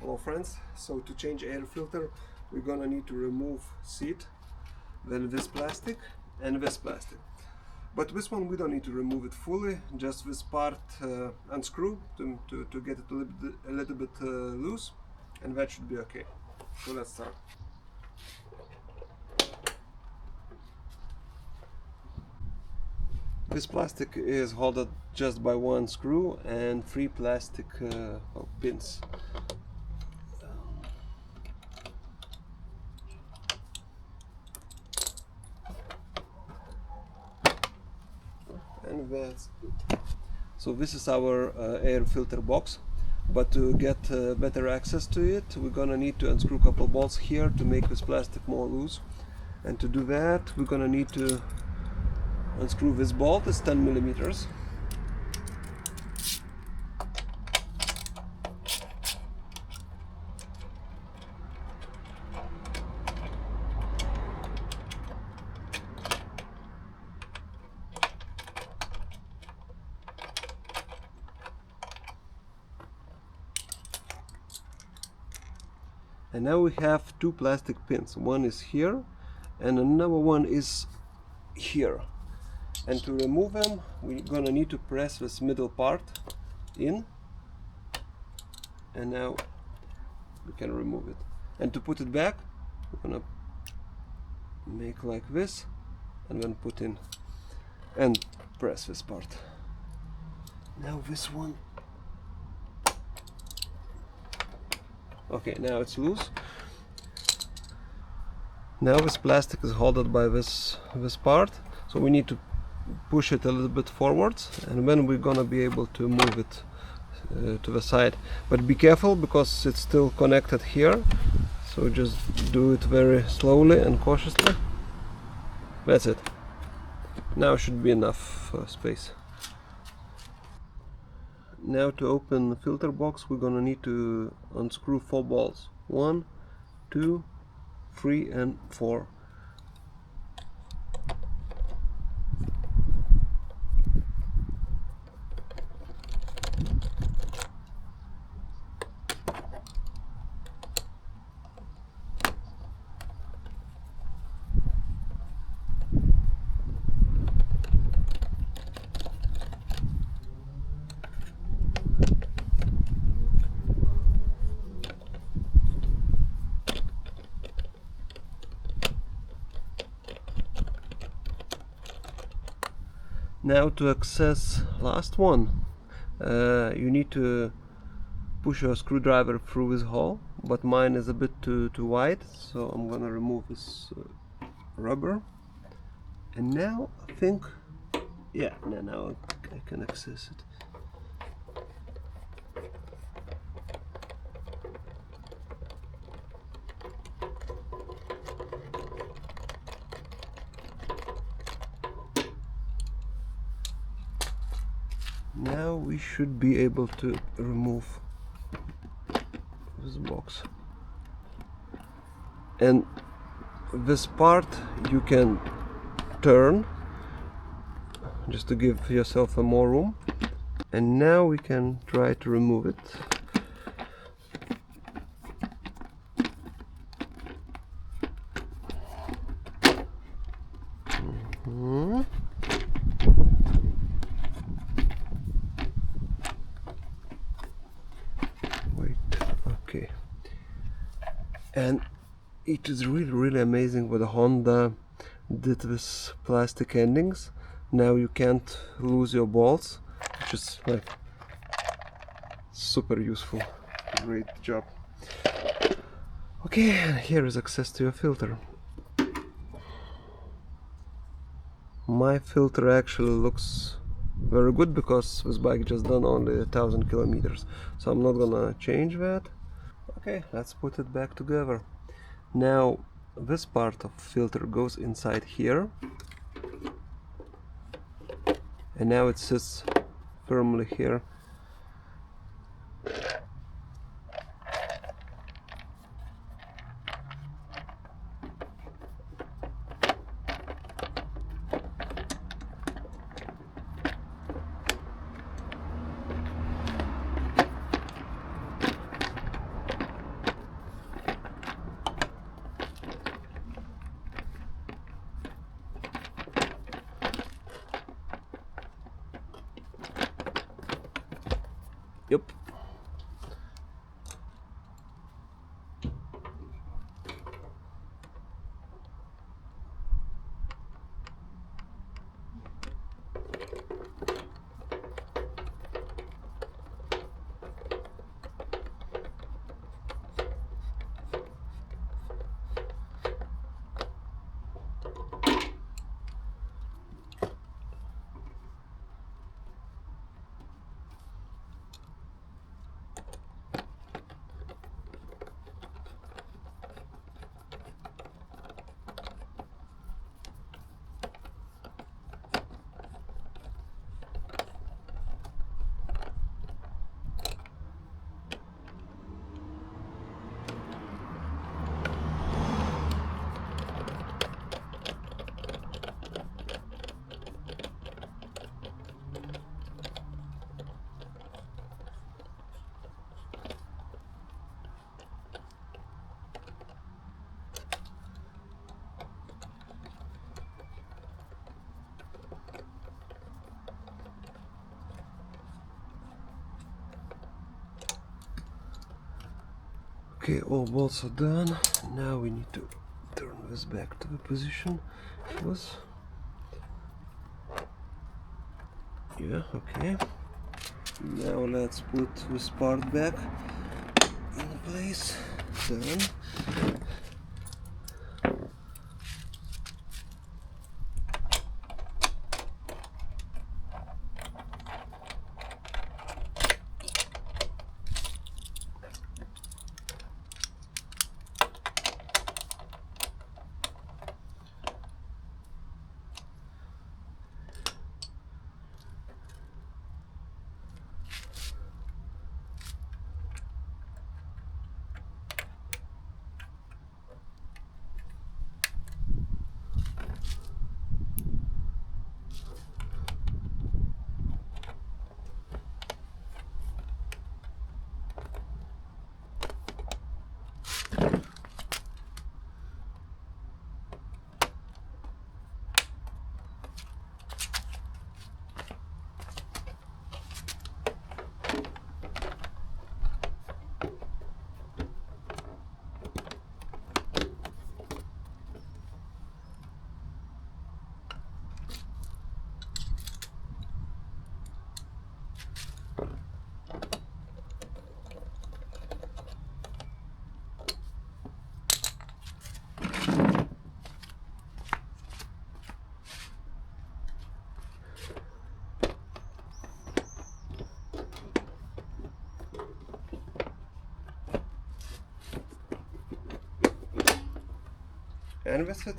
Hello friends, so to change air filter we're gonna need to remove seat, then this plastic and this plastic. But this one we don't need to remove it fully, just this part unscrew to get it a little bit loose, and that should be okay. So let's start. This plastic is held just by one screw and three plastic pins. And that's it. So this is our air filter box, but to get better access to it we're gonna need to unscrew a couple bolts here to make this plastic more loose, and to do that we're gonna need to unscrew this bolt. It's 10 millimeters. And now we have two plastic pins. One is here and another one is here. And to remove them we're gonna need to press this middle part in, and now we can remove it. And to put it back we're gonna make like this and then put in and press this part. Now this one. Okay, now it's loose. Now this plastic is held by this part, so we need to push it a little bit forwards, and then we're gonna be able to move it to the side. But be careful because it's still connected here, so just do it very slowly and cautiously. That's it. Now should be enough space. Now to open the filter box we're gonna need to unscrew 4 bolts. 1, 2, 3 and 4. Now to access last one, you need to push your screwdriver through this hole, but mine is a bit too wide, so I'm gonna remove this rubber. And now I think, yeah, now I can access it. Now we should be able to remove this box, and this part you can turn just to give yourself a more room, and now we can try to remove it. Okay, and it is really amazing what Honda did with plastic endings. Now you can't lose your bolts, which is like super useful. Great job. Okay, and here is access to your filter. My filter actually looks very good because this bike just done only 1000 kilometers, so I'm not gonna change that. Okay, let's put it back together. Now this part of filter goes inside here, and now it sits firmly here. Okay, all bolts are done. Now we need to turn this back to the position it was. Yeah, okay. Now let's put this part back in place. Done. And that's it.